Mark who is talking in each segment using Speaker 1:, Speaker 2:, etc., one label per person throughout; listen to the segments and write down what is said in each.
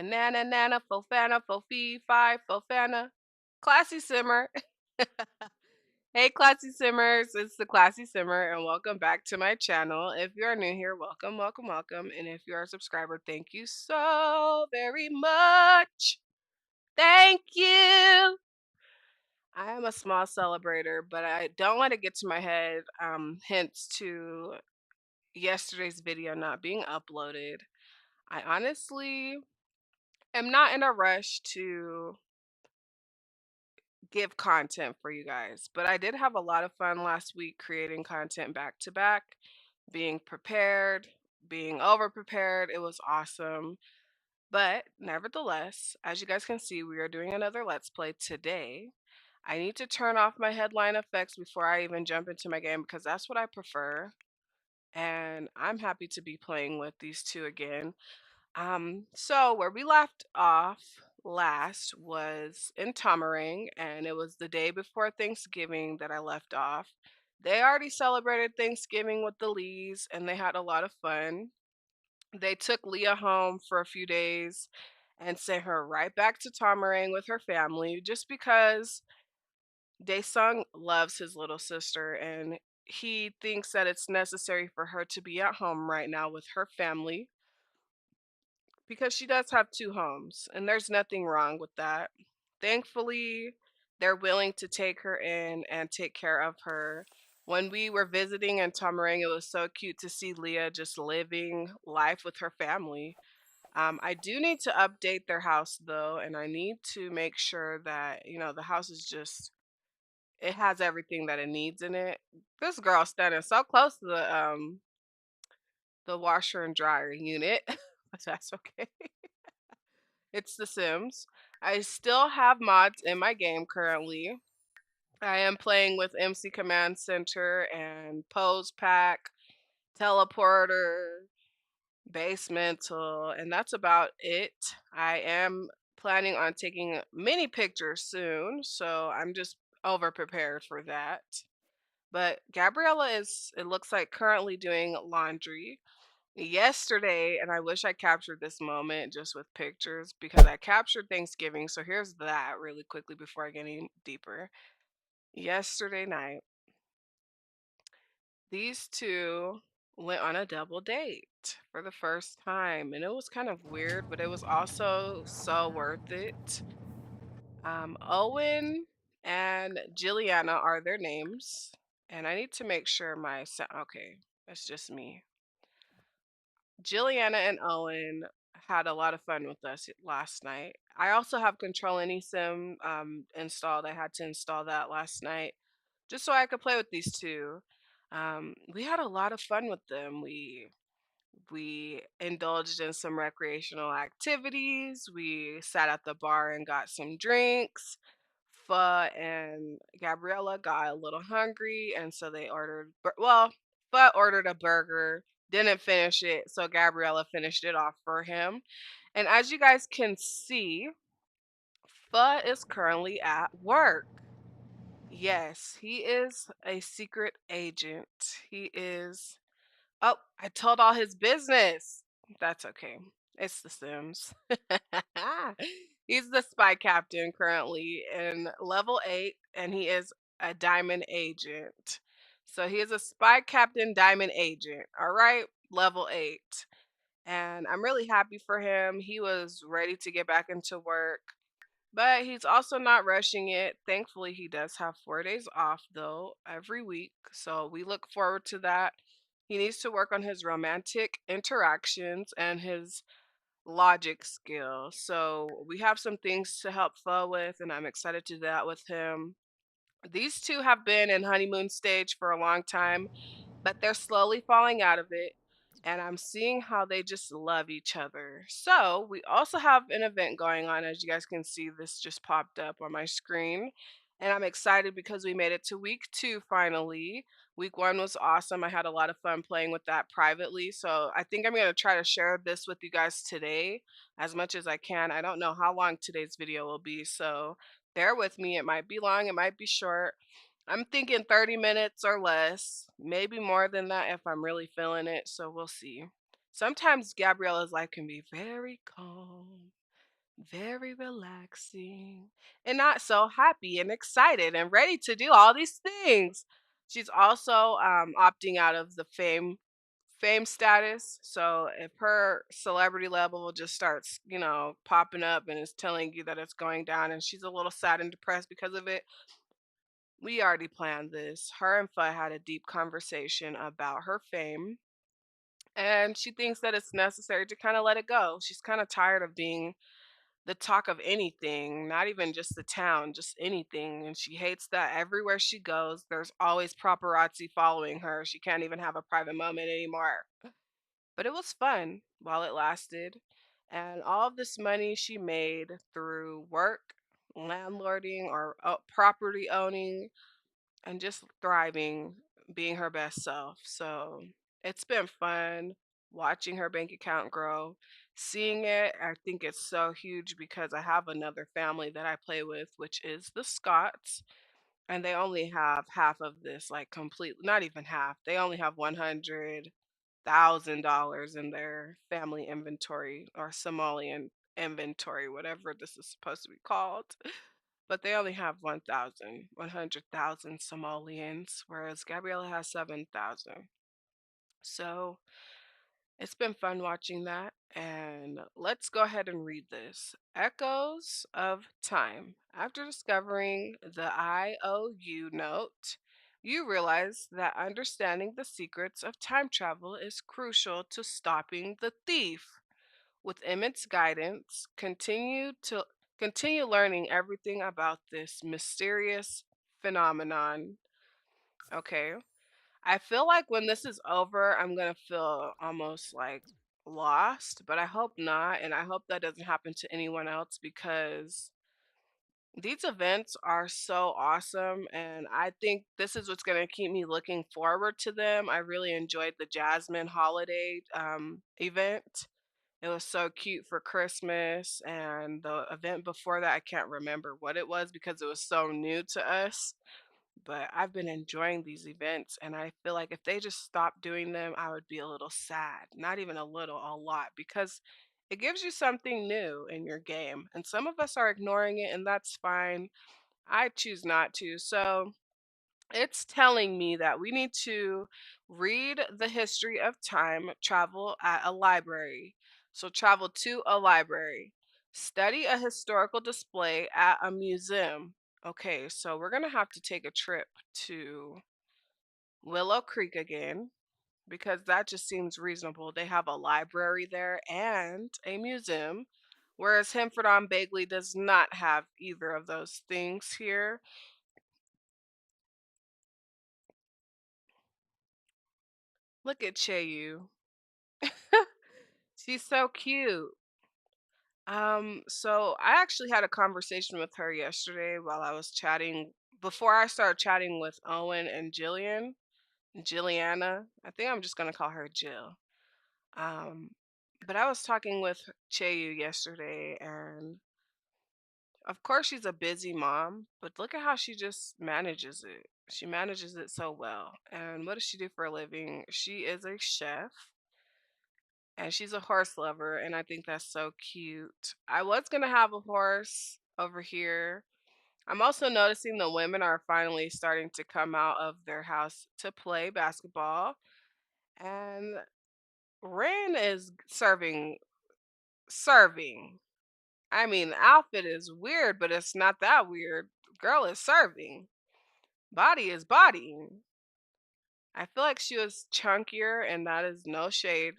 Speaker 1: Banana, nana, fofana, fo-fee, fi, fofana. Classy Simmer. Hey, Classy Simmers. It's the Classy Simmer, and welcome back to my channel. If you're new here, welcome, welcome, welcome. And if you're a subscriber, thank you so very much. Thank you. I am a small celebrator, but I don't let it get to my head. Hence to yesterday's video not being uploaded. I honestly am not in a rush to give content for you guys, but I did have a lot of fun last week creating content back to back, being prepared, being over prepared. It was awesome. But nevertheless, as you guys can see, we are doing another Let's Play today. I need to turn off my headline effects before I even jump into my game because that's what I prefer. And I'm happy to be playing with these two again. So where we left off last was in Tomarang, and it was the day before Thanksgiving that I left off. They already celebrated Thanksgiving with the Lees, and they had a lot of fun. They took Leah home for a few days and sent her right back to Tomarang with her family just because Daesung loves his little sister and he thinks that it's necessary for her to be at home right now with her family because she does have two homes, and there's nothing wrong with that. Thankfully, they're willing to take her in and take care of her. When we were visiting in Tomarang, it was so cute to see Leah just living life with her family. I do need to update their house though, and I need to make sure that, the house is just it has everything that it needs in it. This girl standing so close to the washer and dryer unit, but that's okay. It's The Sims. I still have mods in my game currently. I am playing with MC Command Center and Pose Pack, Teleporter, Basemental, and that's about it. I am planning on taking many pictures soon, so I'm just over prepared for that. But Gabriella is, it looks like, currently doing laundry yesterday, and I wish I captured this moment just with pictures because I captured Thanksgiving. So here's that really quickly before I get any deeper. Yesterday night, these two went on a double date for the first time, and it was kind of weird, but it was also so worth it. Owen and Jilliana are their names, and I need to make sure okay, that's just me. Jilliana and Owen had a lot of fun with us last night. I also have Control Any Sim installed. I had to install that last night just so I could play with these two. We had a lot of fun with them. We indulged in some recreational activities. We sat at the bar and got some drinks. Pho and Gabriella got a little hungry, and so they ordered. Pho ordered a burger, didn't finish it, so Gabriella finished it off for him. And as you guys can see, Pho is currently at work. Yes, he is a secret agent. He is. Oh, I told all his business. That's okay. It's The Sims. He's the spy captain currently in level 8, and he is a diamond agent. So he is a spy captain diamond agent. All right, level 8. And I'm really happy for him. He was ready to get back into work. But he's also not rushing it. Thankfully, he does have 4 days off, though, every week. So we look forward to that. He needs to work on his romantic interactions and his logic skills. So we have some things to help Flo with, and I'm excited to do that with him. These two have been in honeymoon stage for a long time, but they're slowly falling out of it. And I'm seeing how they just love each other. So, we also have an event going on. As you guys can see, this just popped up on my screen. And I'm excited because we made it to week 2 finally. Week 1 was awesome. I had a lot of fun playing with that privately. So, I think I'm going to try to share this with you guys today as much as I can. I don't know how long today's video will be. So, bear with me. It might be long, it might be short. I'm thinking 30 minutes or less, maybe more than that if I'm really feeling it. So we'll see. Sometimes Gabriella's life can be very calm. Very relaxing and not so happy and excited and ready to do all these things. She's also opting out of the fame status. So if her celebrity level just starts, popping up and is telling you that it's going down and she's a little sad and depressed because of it, we already planned this. Her and Fudd had a deep conversation about her fame, and she thinks that it's necessary to kind of let it go. She's kind of tired of being the talk of anything, not even just the town, just anything. And she hates that everywhere she goes, there's always paparazzi following her. She can't even have a private moment anymore. But it was fun while it lasted. And all of this money she made through work, landlording, or property owning, and just thriving, being her best self. So it's been fun watching her bank account grow. Seeing it, I think it's so huge because I have another family that I play with, which is the Scots, and they only have half of this, like complete, not even half. They only have $100,000 in their family inventory or Somalian inventory, whatever this is supposed to be called. But they only have 100,000 Somalians, whereas Gabriella has 7,000. So it's been fun watching that. And let's go ahead and read this. Echoes of Time. After discovering the IOU note, you realize that understanding the secrets of time travel is crucial to stopping the thief. With Emmett's guidance, continue learning everything about this mysterious phenomenon. Okay. I feel like when this is over, I'm gonna feel almost like lost, but I hope not, and I hope that doesn't happen to anyone else because these events are so awesome, and I think this is what's gonna keep me looking forward to them. I really enjoyed the Jasmine holiday event. It was so cute for Christmas, and the event before that, I can't remember what it was because it was so new to us. But I've been enjoying these events, and I feel like if they just stopped doing them, I would be a little sad. Not even a little, a lot, because it gives you something new in your game. And some of us are ignoring it, and that's fine. I choose not to. So it's telling me that we need to read the history of time travel at a library. So travel to a library, study a historical display at a museum. Okay, so we're going to have to take a trip to Willow Creek again because that just seems reasonable. They have a library there and a museum, whereas Hemford on Bagley does not have either of those things here. Look at Cheyu. She's so cute. So I actually had a conversation with her yesterday while I was chatting before I started chatting with Owen and Jilliana. I think I'm just gonna call her Jill. Um, but I was talking with Cheyu yesterday, and of course she's a busy mom, but look at how she just manages it. She manages it so well. And what does she do for a living? She is a chef and she's a horse lover, and I think that's so cute. I was gonna have a horse over here. I'm also noticing the women are finally starting to come out of their house to play basketball, and Ren is serving. I mean, the outfit is weird, but it's not that weird. Girl is serving. Body is bodying. I feel like she was chunkier, and that is no shade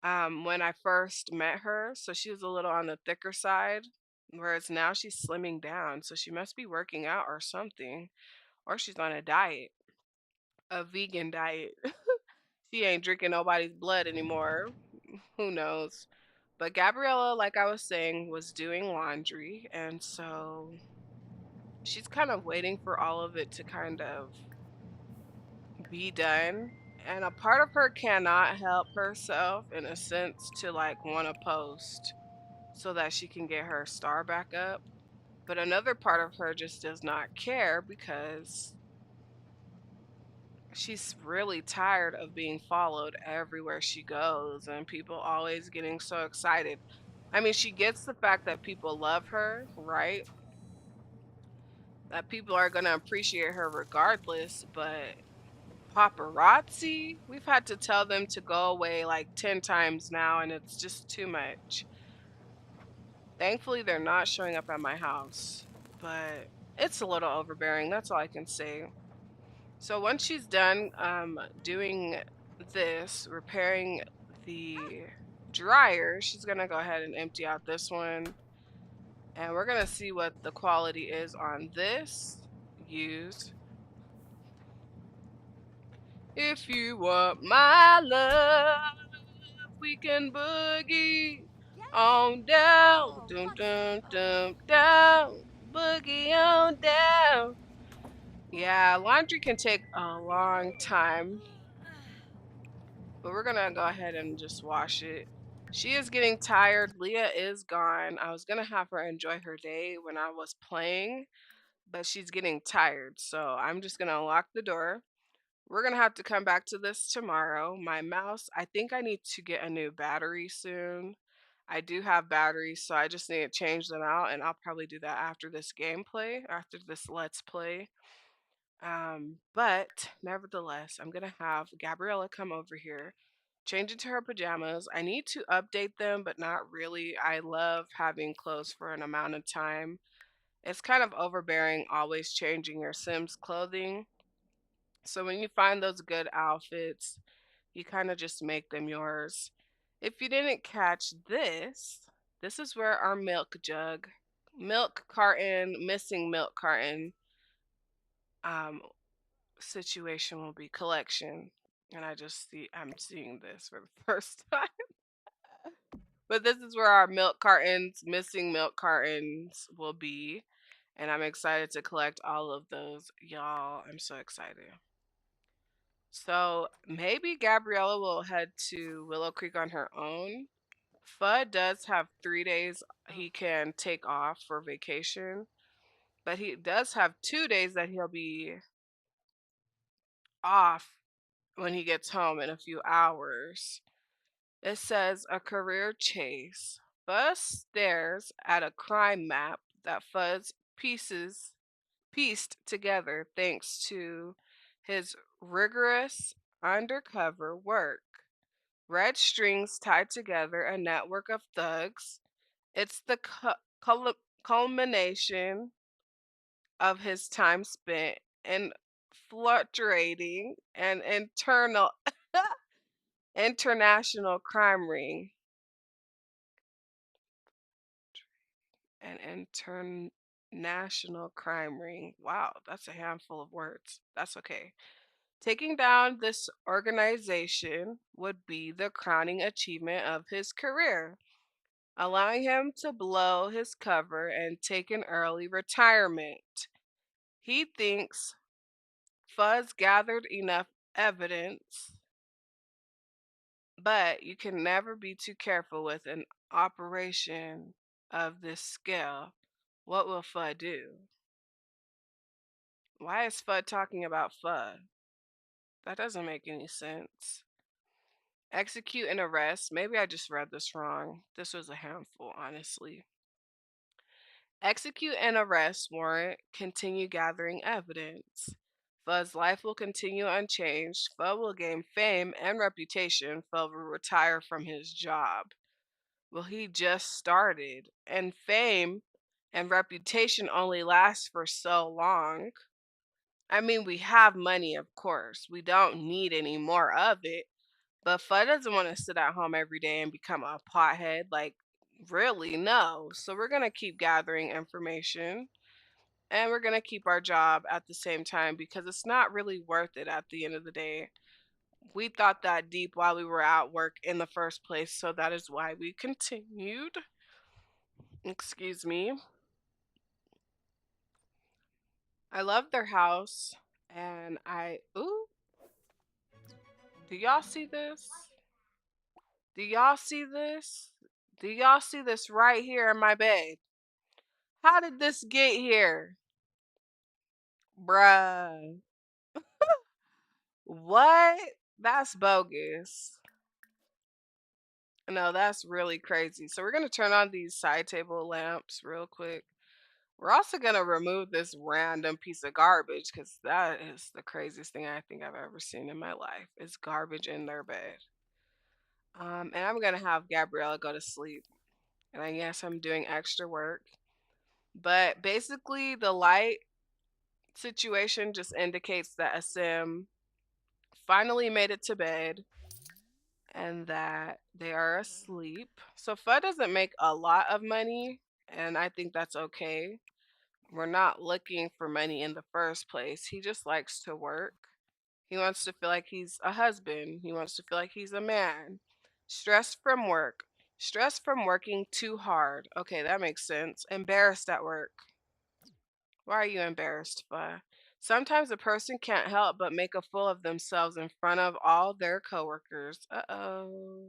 Speaker 1: when I first met her. So she was a little on the thicker side, whereas now she's slimming down. So she must be working out or something, or she's on a diet, a vegan diet. She ain't drinking nobody's blood anymore. Who knows? But Gabriella, like I was saying, was doing laundry. And so she's kind of waiting for all of it to kind of be done. And a part of her cannot help herself in a sense to like want to post so that she can get her star back up. But another part of her just does not care because she's really tired of being followed everywhere she goes and people always getting so excited. I mean, she gets the fact that people love her, right? That people are gonna appreciate her regardless, but paparazzi, we've had to tell them to go away like 10 times now, and it's just too much. Thankfully, they're not showing up at my house, but it's a little overbearing. That's all I can say. So once she's done doing this, repairing the dryer, she's gonna go ahead and empty out this one, and we're gonna see what the quality is on this used. If you want my love, we can boogie on down,
Speaker 2: Oh,
Speaker 1: dum
Speaker 2: what's
Speaker 1: dum dum
Speaker 2: okay?
Speaker 1: down, boogie on down. Yeah, laundry can take a long time, but we're gonna go ahead and just wash it. She is getting tired. Leah is gone. I was gonna have her enjoy her day when I was playing, but she's getting tired, so I'm just gonna lock the door. We're gonna have to come back to this tomorrow. My mouse, I think I need to get a new battery soon. I do have batteries, so I just need to change them out, and I'll probably do that after this gameplay, after this let's play. But nevertheless, I'm gonna have Gabriella come over here, change into her pajamas. I need to update them, but not really. I love having clothes for an amount of time. It's kind of overbearing always changing your Sims clothing. So when you find those good outfits, you kind of just make them yours. If you didn't catch this, this is where our milk carton, missing milk carton um, situation will be collection. And I'm seeing this for the first time. But this is where our milk cartons, missing milk cartons will be. And I'm excited to collect all of those. Y'all, I'm so excited. So maybe Gabriella will head to Willow Creek on her own. Fudd does have 3 days
Speaker 2: Oh,
Speaker 1: he can take off for vacation, but he does have 2 days that he'll be off when he gets home in a few hours. It says a career chase. Fudd stares at a crime map that Fudd's pieced together thanks to his rigorous undercover work. Red strings tied together a network of thugs. It's the culmination of his time spent in fluctuating an international crime ring. An international crime ring. Wow, that's a handful of words. That's okay. Taking down this organization would be the crowning achievement of his career, allowing him to blow his cover and take an early retirement. He thinks Fuzz gathered enough evidence, but you can never be too careful with an operation of this scale. What will Fudd do? Why is Fudd talking about Fudd? That doesn't make any sense. Execute an arrest. Maybe I just read this wrong. This was a handful, honestly. Execute an arrest warrant. Continue gathering evidence. Fudd's life will continue unchanged. Fudd will gain fame and reputation. Fudd will retire from his job. Well, he just started, and fame and reputation only last for so long. I mean, we have money, of course. We don't need any more of it. But Fudd doesn't want to sit at home every day and become a pothead. Like, really, no. So we're going to keep gathering information and we're going to keep our job at the same time because it's not really worth it at the end of the day. We thought that deep while we were at work in the first place. So that is why we continued. Excuse me. I love their house. And ooh, do y'all see this? Do y'all see this? Do y'all see this right here in my bed? How did this get here? Bruh. What? That's bogus. No, that's really crazy. So we're gonna turn on these side table lamps real quick. We're also gonna remove this random piece of garbage because that is the craziest thing I think I've ever seen in my life. Is garbage in their bed. And I'm gonna have Gabriella go to sleep. And I guess I'm doing extra work. But basically, the light situation just indicates that a sim finally made it to bed and that they are asleep. So Fudd doesn't make a lot of money, and I think that's okay. We're not looking for money in the first place. He just likes to work. He wants to feel like he's a husband. He wants to feel like he's a man. Stressed from work. Stressed from working too hard. Okay, that makes sense. Embarrassed at work. Why are you embarrassed, Fa? Sometimes a person can't help but make a fool of themselves in front of all their coworkers. Uh-oh.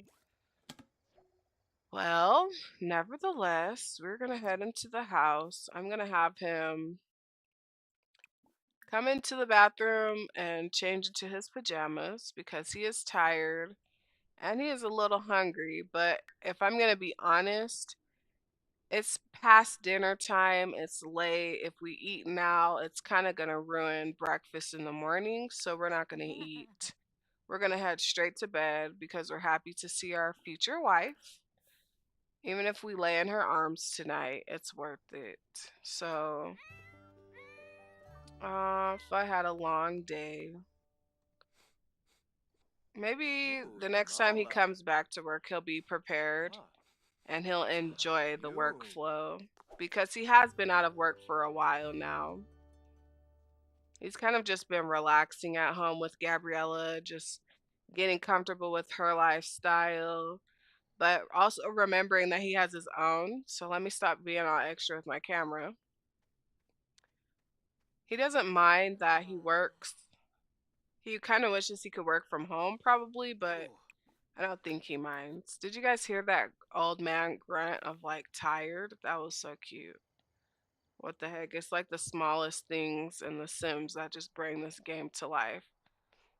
Speaker 1: Well, nevertheless, we're gonna head into the house. I'm gonna have him come into the bathroom and change into his pajamas because he is tired and he is a little hungry. But if I'm gonna be honest, it's past dinner time. It's late. If we eat now, it's kind of gonna ruin breakfast in the morning. So we're not gonna eat. We're gonna head straight to bed because we're happy to see our future wife. Even if we lay in her arms tonight, it's worth it. So, if I had a long day, maybe
Speaker 2: Ooh,
Speaker 1: the next time he
Speaker 2: Nala.
Speaker 1: comes back to work, he'll be prepared
Speaker 2: Ah,
Speaker 1: and he'll enjoy the
Speaker 2: you.
Speaker 1: workflow because he has been out of work for a while now. He's kind of just been relaxing at home with Gabriella, just getting comfortable with her lifestyle, but also remembering that he has his own. So let me stop being all extra with my camera. He doesn't mind that he
Speaker 2: Ah,
Speaker 1: works. He kind of wishes he could work from home, probably, but
Speaker 2: ooh.
Speaker 1: I don't think he minds. Did you guys hear that old man grunt of like tired? That was so cute. What the heck? It's like the smallest things in The Sims that just bring this game to life.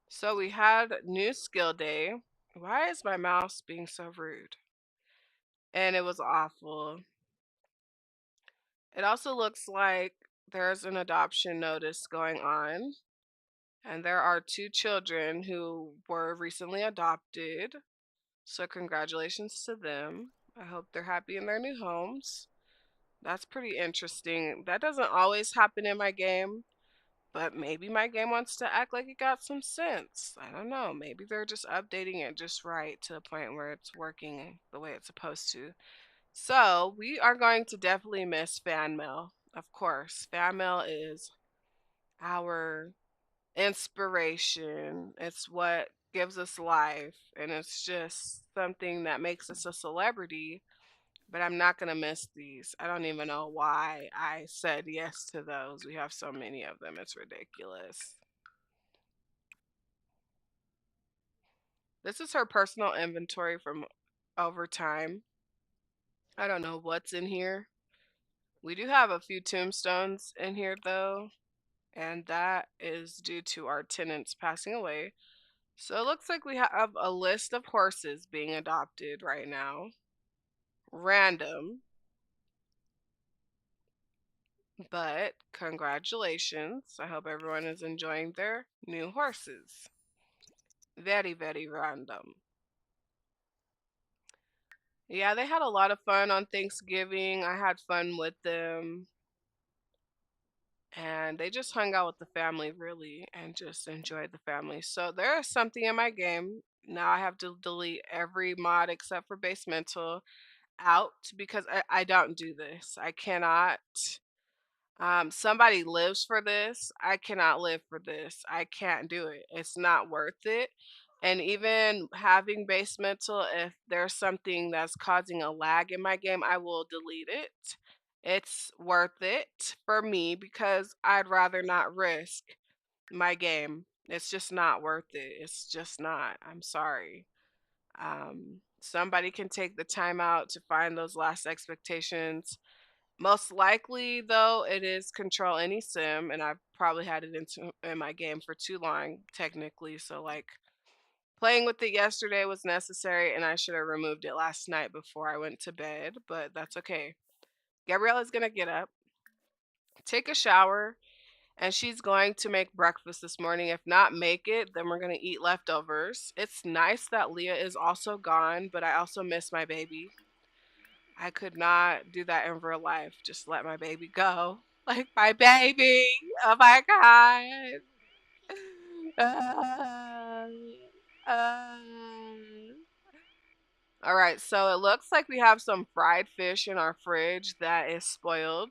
Speaker 1: So we had new skill day. Why is my mouse being so rude? And it was awful. It also looks like there's an adoption notice going on. And there are two children who were recently adopted. So congratulations to them. I hope they're happy in their new homes. That's pretty interesting. That doesn't always happen in my game, but maybe my game wants to act like it got some sense. I don't know. Maybe they're just updating it just right to the point where it's working the way it's supposed to. So we are going to definitely miss fan mail. Of course, fan mail is our inspiration. It's what gives us life, and it's just something that makes us a celebrity. But I'm not gonna miss these. I don't even know why I said yes to those. We have so many of them. It's ridiculous. This is her personal inventory from over time. I don't know what's in here. We do have a few tombstones in here though, and that is due to our tenants passing away. So it looks like we have a list of horses being adopted right now. Random, but congratulations. I hope everyone is enjoying their new horses. Very, very random. Yeah, they had a lot of fun on Thanksgiving. I had fun with them. And they just hung out with the family really and just enjoyed the family. So there is something in my game. Now I have to delete every mod except for basemental out because I don't do this. I cannot. Somebody lives for this. I cannot live for this. I can't do it. It's not worth it. And even having basemental, if there's something that's causing a lag in my game, I will delete it. It's worth it for me because I'd rather not risk my game. It's just not worth it. It's just not. I'm sorry. Somebody can take the time out to find those last expectations. Most likely, though, it is control any sim, and I've probably had it in my game for too long, technically. So, like, Playing with it yesterday was necessary, and I should have removed it last night before I went to bed, but that's okay. Gabriella's gonna get up, take a shower, and she's going to make breakfast this morning. If not make it, then we're gonna eat leftovers. It's nice that Leah is also gone, but I also miss my baby. I could not do that in real life. Just let my baby go. Like my baby. Oh my God. Uh, uh. All right, so it looks like we have some fried fish in our fridge that is spoiled.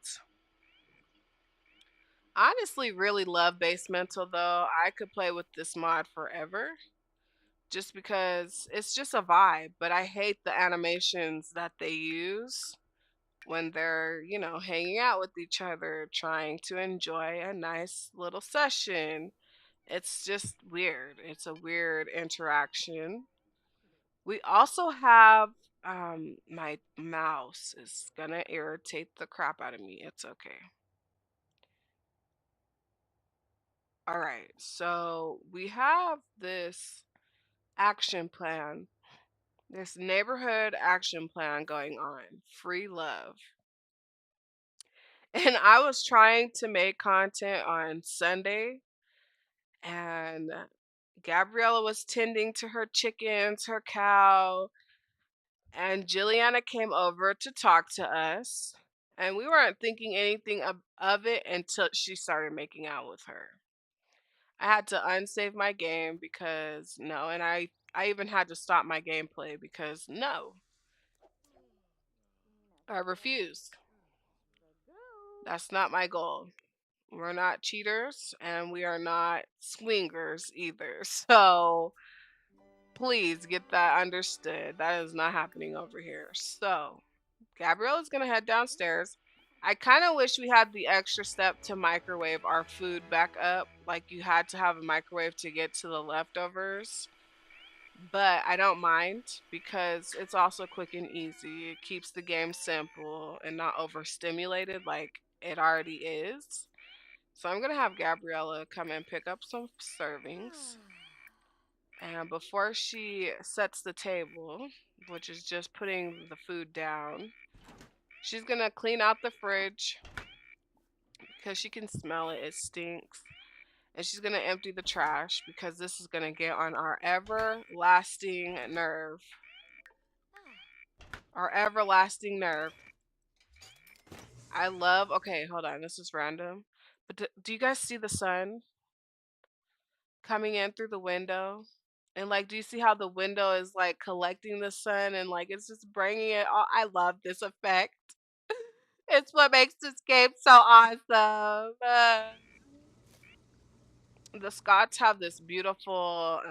Speaker 1: Honestly, really love base mental though. I could play with this mod forever just because it's just a vibe, but I hate the animations that they use when they're, hanging out with each other, trying to enjoy a nice little session. It's just weird. It's a weird interaction. We also have my mouse is gonna irritate the crap out of me. It's okay. All right. So we have this action plan, this neighborhood action plan going on. Free love. And I was trying to make content on Sunday, and Gabriella was tending to her chickens, her cow, and Jilliana came over to talk to us. And we weren't thinking anything of it until she started making out with her. I had to unsave my game because no, and I even had to stop my gameplay because no, I refuse. That's not my goal. We're not cheaters and we are not swingers either. So please get that understood. That is not happening over here. So Gabriella's gonna head downstairs. I kind of wish we had the extra step to microwave our food back up. Like you had to have a microwave to get to the leftovers. But I don't mind because it's also quick and easy. It keeps the game simple and not overstimulated like it already is. So I'm gonna have Gabriella come and pick up some servings. And before she sets the table, which is just putting the food down, she's gonna clean out the fridge because she can smell it. It stinks. And she's gonna empty the trash because this is gonna get on our everlasting nerve. Our everlasting nerve. Okay, hold on. This is random. But do you guys see the sun coming in through the window? And like, do you see how the window is like collecting the sun and like it's just bringing it all? I love this effect. It's what makes this game so awesome. The Scots have this beautiful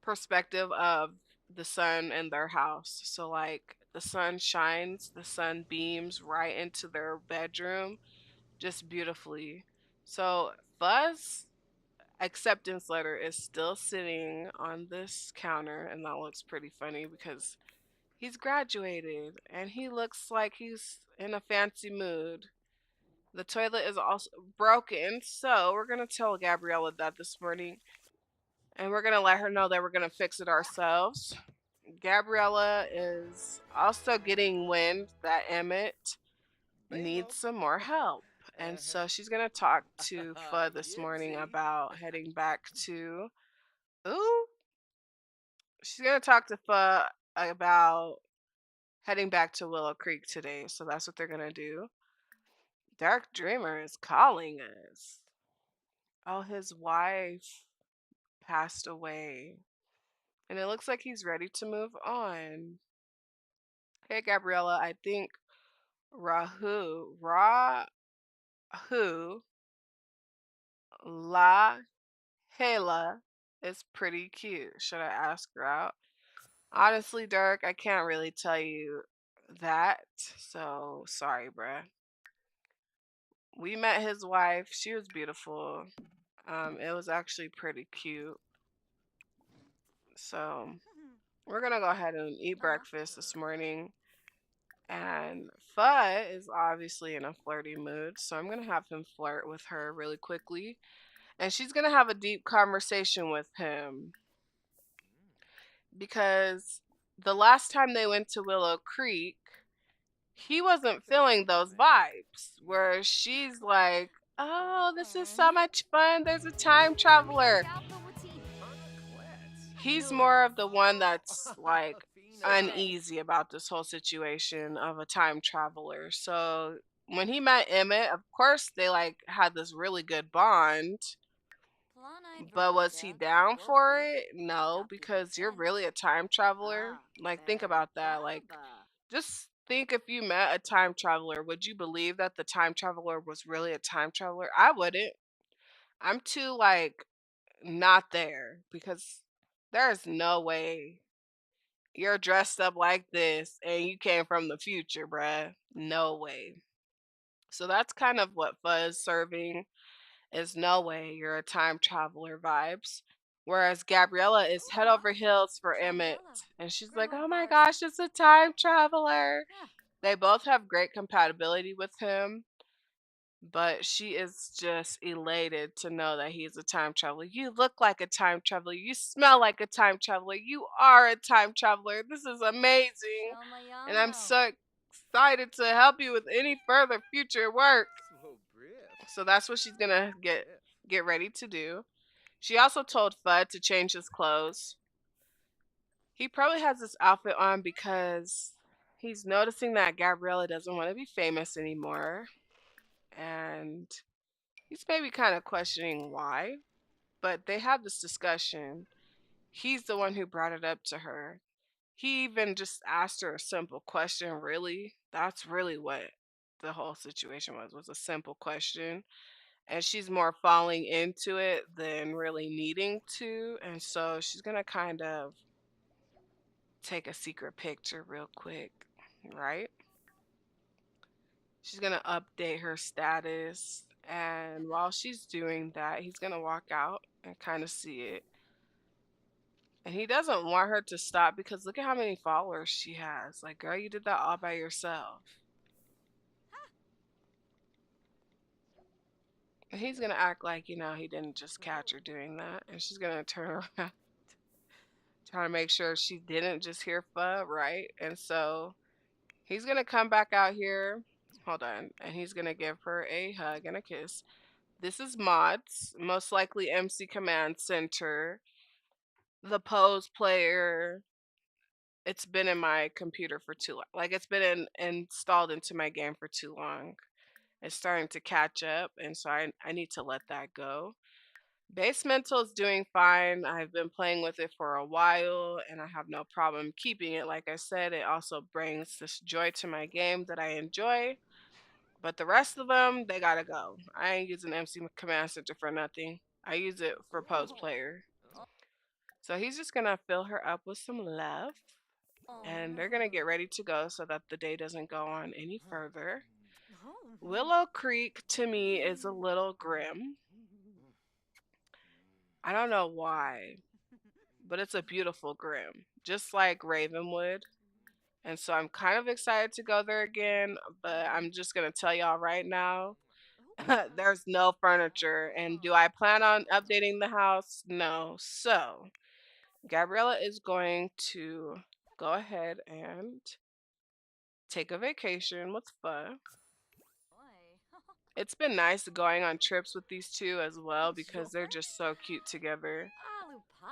Speaker 1: perspective of the sun in their house. So like the sun shines, the sun beams right into their bedroom just beautifully. So Fuzz acceptance letter is still sitting on this counter and that looks pretty funny because he's graduated and he looks like he's in a fancy mood. The toilet is also broken, so we're gonna tell Gabriella that this morning and we're gonna let her know that we're gonna fix it ourselves. Gabriella is also getting wind that Emmett needs some more help. And so she's gonna talk to Fudd this morning about heading back to ooh. She's gonna talk to Fudd about heading back to Willow Creek today. So that's what they're gonna do. Dark Dreamer is calling us. Oh, his wife passed away. And it looks like he's ready to move on. Hey, Gabriella, I think Rahu, La Hela is pretty cute. Should I ask her out? Honestly, Dirk, I can't really tell you that. So sorry, bruh. We met his wife. She was beautiful. It was actually pretty cute. So we're gonna go ahead and eat breakfast this morning. And Fudd is obviously in a flirty mood, so I'm gonna have him flirt with her really quickly. And she's going to have a deep conversation with him because the last time they went to Willow Creek, he wasn't feeling those vibes where she's like, "Oh, this is so much fun. There's a time traveler." He's more of the one that's like uneasy about this whole situation of a time traveler. So when he met Emmett, of course they like had this really good bond, but was he down for it? No, because you're really a time traveler. Like think about that. Like just think if you met a time traveler, would you believe that the time traveler was really a time traveler? I wouldn't. I'm too like not there because there's no way you're dressed up like this and you came from the future, bruh. No way. So that's kind of what Fuzz serving is no way you're a time traveler vibes. Whereas Gabriella is head over heels for Emmett. And she's like, oh my gosh, it's a time traveler. They both have great compatibility with him, but she is just elated to know that he's a time traveler. You look like a time traveler. You smell like a time traveler. You are a time traveler. This is amazing. And I'm so excited to help you with any further future work. So that's what she's gonna get ready to do. She also told Fudd to change his clothes. He probably has this outfit on because he's noticing that Gabriella doesn't want to be famous anymore. And he's maybe kind of questioning why, but they have this discussion. He's the one who brought it up to her. He even just asked her a simple question, really. That's really what the whole situation was a simple question. And she's more falling into it than really needing to. And so she's going to kind of take a secret picture real quick, right? She's going to update her status. And while she's doing that, he's going to walk out and kind of see it. And he doesn't want her to stop because look at how many followers she has. Like, girl, you did that all by yourself. And he's going to act like, he didn't just catch her doing that. And she's going to turn around, trying to make sure she didn't just hear Fudd, right? And so he's going to come back out here. Hold on. And he's going to give her a hug and a kiss. This is Mods, most likely MC Command Center. The Pose player. It's been in my computer for too long. Like it's been installed into my game for too long. It's starting to catch up, and so I need to let that go. Base Mental is doing fine. I've been playing with it for a while, and I have no problem keeping it. Like I said, it also brings this joy to my game that I enjoy. But the rest of them, they gotta go. I ain't using MC Command Center for nothing. I use it for Post Player. So he's just gonna fill her up with some love, and they're gonna get ready to go so that the day doesn't go on any further. Willow Creek to me is a little grim. I don't know why, but it's a beautiful grim, just like Ravenwood. And so I'm kind of excited to go there again, but I'm just going to tell y'all right now there's no furniture. And do I plan on updating the house? No. So Gabriella is going to go ahead and take a vacation with Pho. It's been nice going on trips with these two as well because they're just so cute together.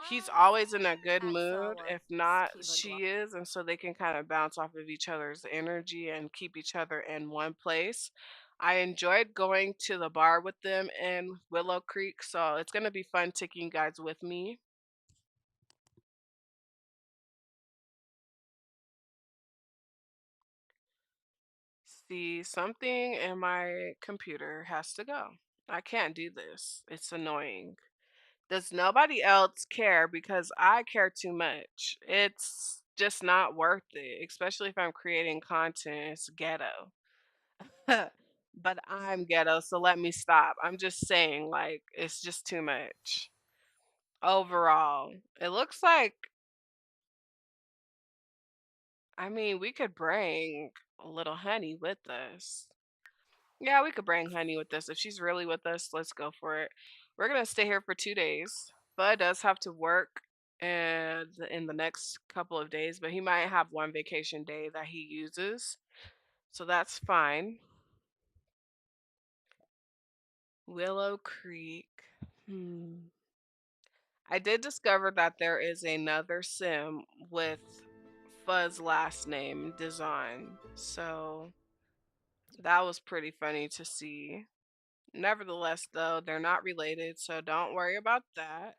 Speaker 1: He's always in a good mood. If not, she is. And so they can kind of bounce off of each other's energy and keep each other in one place. I enjoyed going to the bar with them in Willow Creek. So it's going to be fun taking you guys with me. See, something in my computer has to go. I can't do this. It's annoying. Does nobody else care because I care too much? It's just not worth it, especially if I'm creating content. It's ghetto. But I'm ghetto, so let me stop. I'm just saying, like, it's just too much. Overall, it looks like, I mean, we could bring a little honey with us. Yeah, we could bring Honey with us. If she's really with us, let's go for it. We're gonna stay here for 2 days. Bud does have to work and in the next couple of days, but he might have one vacation day that he uses. So that's fine. Willow Creek. Hmm. I did discover that there is another sim with Fuzz last name design. So that was pretty funny to see. Nevertheless, though, they're not related, so don't worry about that.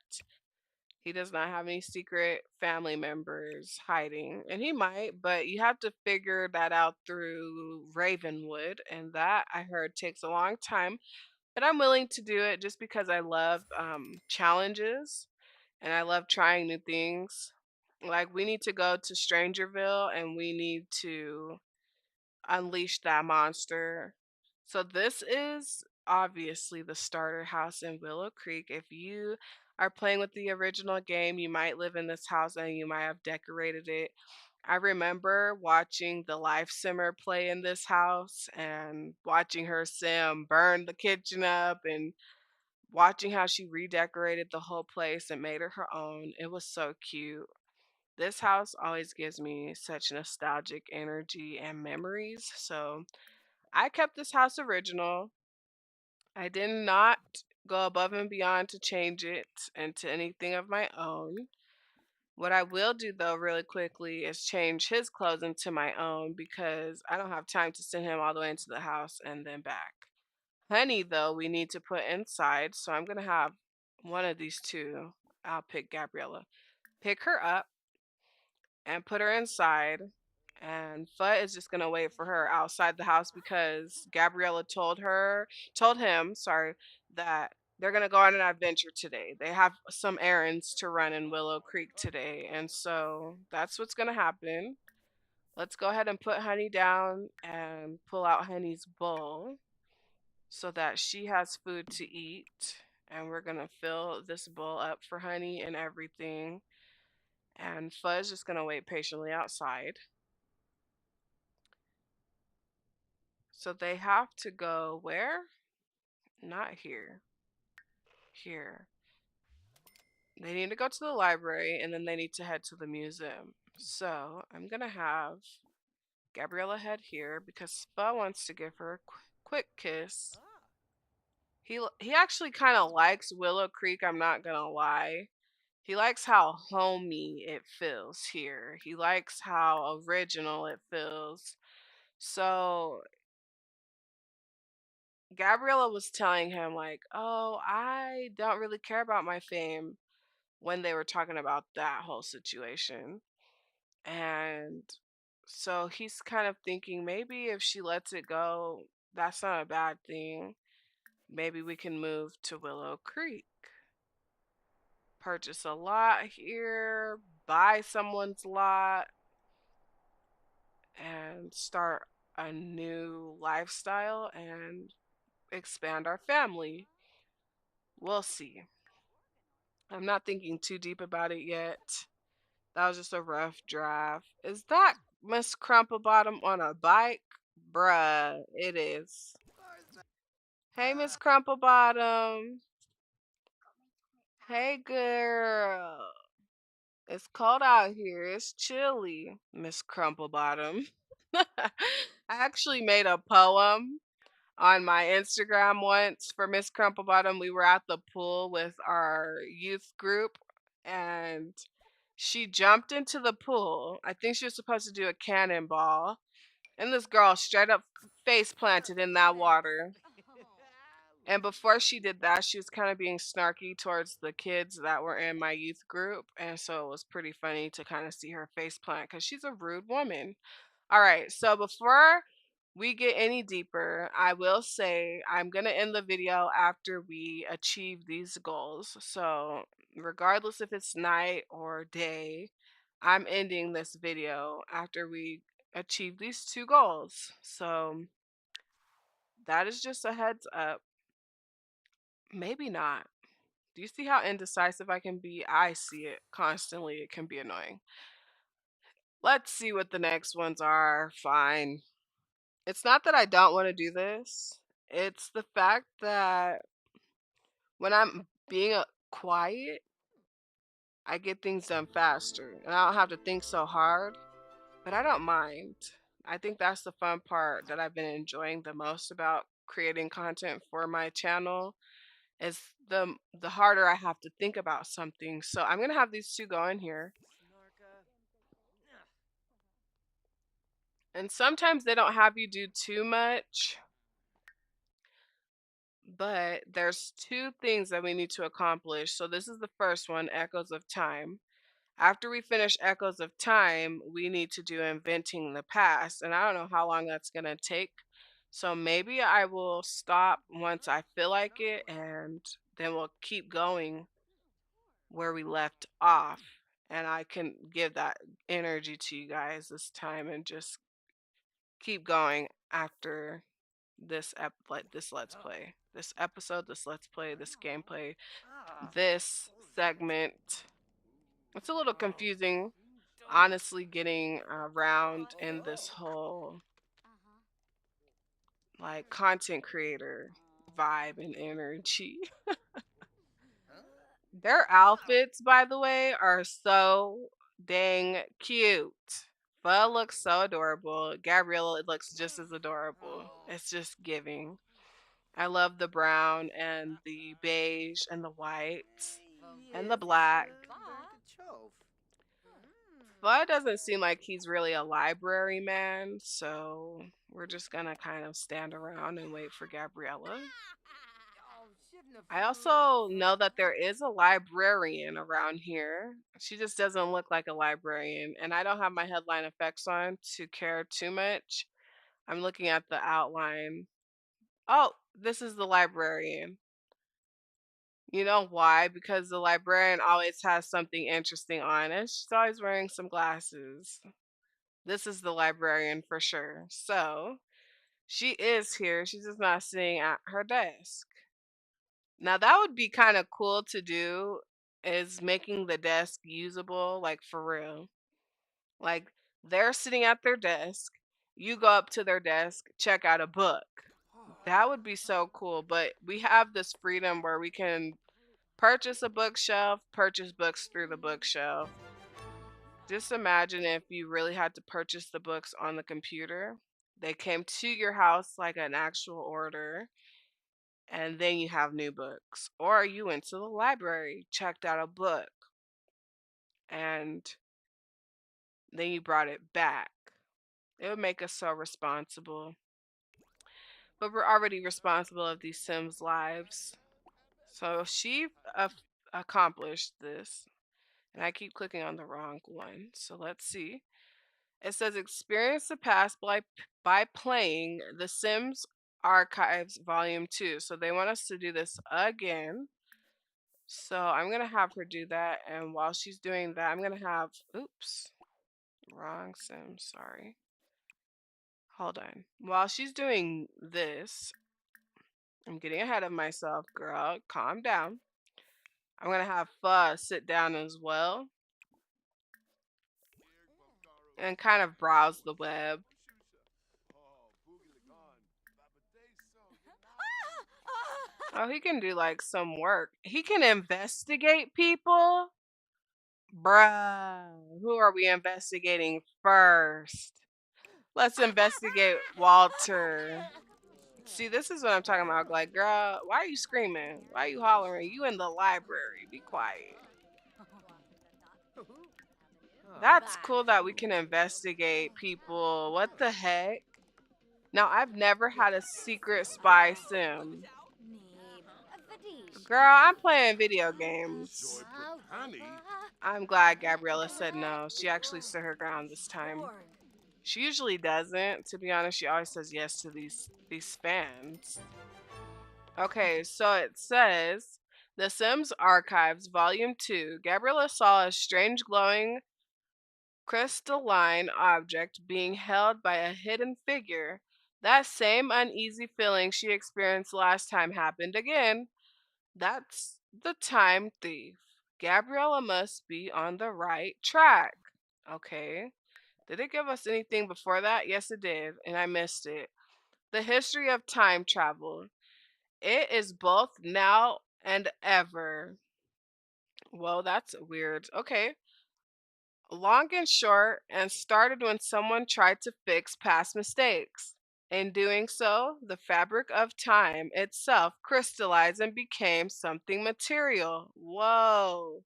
Speaker 1: He does not have any secret family members hiding, and he might, but you have to figure that out through Ravenwood, and that I heard takes a long time. But I'm willing to do it just because I love challenges and I love trying new things. Like, we need to go to Strangerville and we need to unleash that monster. So this is obviously the starter house in Willow Creek. If you are playing with the original game, you might live in this house and you might have decorated it. I remember watching the life simmer play in this house and watching her sim burn the kitchen up and watching how she redecorated the whole place and made it her own. It was so cute. This house always gives me such nostalgic energy and memories. So I kept this house original. I did not go above and beyond to change it into anything of my own. What I will do though, really quickly, is change his clothes into my own because I don't have time to send him all the way into the house and then back. Honey, though, we need to put inside, so I'm gonna have one of these two. I'll pick Gabriella. Pick her up and put her inside. And Fut is just gonna wait for her outside the house because Gabriella told him, sorry, that they're gonna go on an adventure today. They have some errands to run in Willow Creek today, and so that's what's gonna happen. Let's go ahead and put Honey down and pull out Honey's bowl so that she has food to eat. And we're gonna fill this bowl up for Honey and everything. And Fuzz just gonna wait patiently outside. So they have to go where? Not here. Here. They need to go to the library and then they need to head to the museum. So I'm gonna have Gabriella head here because Spa wants to give her a quick kiss. He actually kind of likes Willow Creek, I'm not gonna lie. He likes how homey it feels here. He likes how original it feels. So Gabriella was telling him like, "Oh, I don't really care about my fame," when they were talking about that whole situation. And so he's kind of thinking maybe if she lets it go, that's not a bad thing. Maybe we can move to Willow Creek, purchase a lot here, buy someone's lot, and start a new lifestyle and expand our family. We'll see. I'm not thinking too deep about it yet. That was just a rough draft. Is that Miss Crumplebottom on a bike? Bruh, it is. Hey, Miss Crumplebottom. Hey, girl. It's cold out here. It's chilly, Miss Crumplebottom. I actually made a poem on my Instagram once for Miss Crumplebottom. We were at the pool with our youth group and she jumped into the pool. I think she was supposed to do a cannonball. And this girl straight up face planted in that water. And before she did that, she was kind of being snarky towards the kids that were in my youth group. And so it was pretty funny to kind of see her face plant because she's a rude woman. All right, so before we get any deeper, I will say I'm going to end the video after we achieve these goals. So, regardless if it's night or day, I'm ending this video after we achieve these two goals. So, that is just a heads up. Maybe not. Do you see how indecisive I can be? I see it constantly. It can be annoying. Let's see what the next ones are. Fine. It's not that I don't want to do this. It's the fact that when I'm being quiet, I get things done faster and I don't have to think so hard, but I don't mind. I think that's the fun part that I've been enjoying the most about creating content for my channel is the harder I have to think about something. So I'm gonna have these two going here. And sometimes they don't have you do too much, but there's two things that we need to accomplish. So this is the first one, Echoes of Time. After we finish Echoes of Time, we need to do Inventing the Past. And I don't know how long that's gonna take. So maybe I will stop once I feel like it and then we'll keep going where we left off. And I can give that energy to you guys this time and just keep going after this let's play. This episode, this let's play, this gameplay, this segment. It's a little confusing, honestly, getting around in this whole like content creator vibe and energy. Their outfits, by the way, are so dang cute. Pho looks so adorable. Gabriella looks just as adorable. It's just giving. I love the brown and the beige and the whites and the black. Bud doesn't seem like he's really a library man, so we're just gonna kind of stand around and wait for Gabriella. I also know that there is a librarian around here. She just doesn't look like a librarian, and I don't have my headline effects on to care too much. I'm looking at the outline. Oh, this is the librarian. You know why? Because the librarian always has something interesting on, and she's always wearing some glasses. This is the librarian for sure. So she is here. She's just not sitting at her desk. Now that would be kind of cool to do is making the desk usable, like for real. Like they're sitting at their desk. You go up to their desk, check out a book. That would be so cool. But we have this freedom where we can purchase a bookshelf, purchase books through the bookshelf. Just imagine if you really had to purchase the books on the computer. They came to your house like an actual order, and then you have new books. Or you went to the library, checked out a book, and then you brought it back. It would make us so responsible. But we're already responsible of these Sims' lives. So she accomplished this. And I keep clicking on the wrong one. So let's see. It says experience the past by playing The Sims Archives Volume 2. So they want us to do this again. So I'm going to have her do that. And while she's doing that, I'm going to have, oops, wrong Sim, sorry. Hold on. While she's doing this, I'm getting ahead of myself, girl. Calm down. I'm going to have Fuzz sit down as well and kind of browse the web. Oh, he can do like some work. He can investigate people. Bruh, who are we investigating first? Let's investigate Walter. See, this is what I'm talking about. Like, girl, why are you screaming? Why are you hollering? You in the library. Be quiet. That's cool that we can investigate people. What the heck? Now, I've never had a secret spy sim. Girl, I'm playing video games. I'm glad Gabriella said no. She actually stood her ground this time. She usually doesn't. To be honest, she always says yes to these fans. Okay, so it says The Sims Archives Volume 2. Gabriella saw a strange glowing crystalline object being held by a hidden figure. That same uneasy feeling she experienced last time happened again. That's the time thief. Gabriella must be on the right track. Okay. Did it give us anything before that? Yes, it did, and I missed it. The history of time travel. It is both now and ever. Well, that's weird. Okay. Long and short, and started when someone tried to fix past mistakes. In doing so, the fabric of time itself crystallized and became something material. Whoa.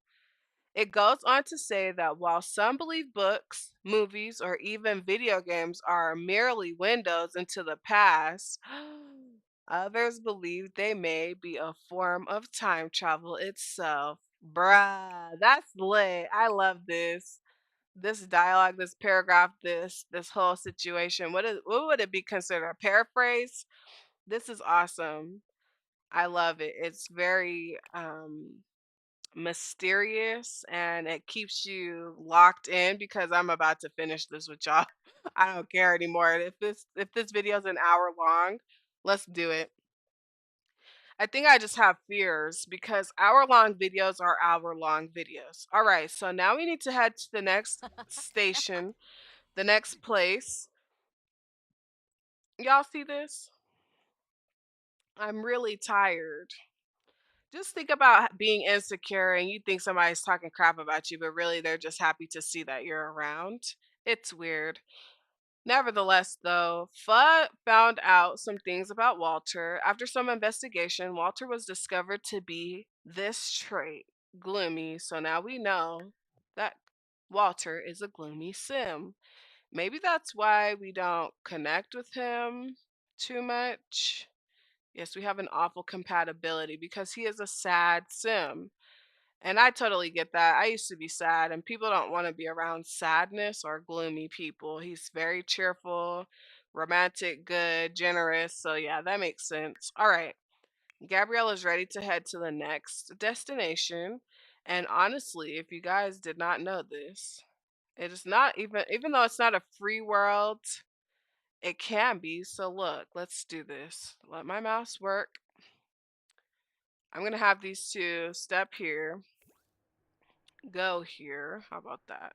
Speaker 1: It goes on to say that while some believe books, movies, or even video games are merely windows into the past, others believe they may be a form of time travel itself. Bruh, that's lit. I love this. This dialogue, this paragraph, this whole situation. What would it be considered? A paraphrase? This is awesome. I love it. It's very mysterious and it keeps you locked in because I'm about to finish this with y'all. I don't care anymore. If this video is an hour long, let's do it. I think I just have fears because hour-long videos are hour-long videos. All right, so now we need to head to the next station, the next place. Y'all see this? I'm really tired. Just think about being insecure and you think somebody's talking crap about you, but really they're just happy to see that you're around. It's weird. Nevertheless, though, Fudd found out some things about Walter. After some investigation, Walter was discovered to be this trait, gloomy. So now we know that Walter is a gloomy sim. Maybe that's why we don't connect with him too much. Yes, we have an awful compatibility because he is a sad sim. And I totally get that. I used to be sad, and people don't want to be around sadness or gloomy people. He's very cheerful, romantic, good, generous. So, yeah, that makes sense. All right. Gabrielle is ready to head to the next destination. And honestly, if you guys did not know this, it is not even though it's not a free world, it can be. So, look, let's do this. Let my mouse work. I'm going to have these two step here, go here. How about that?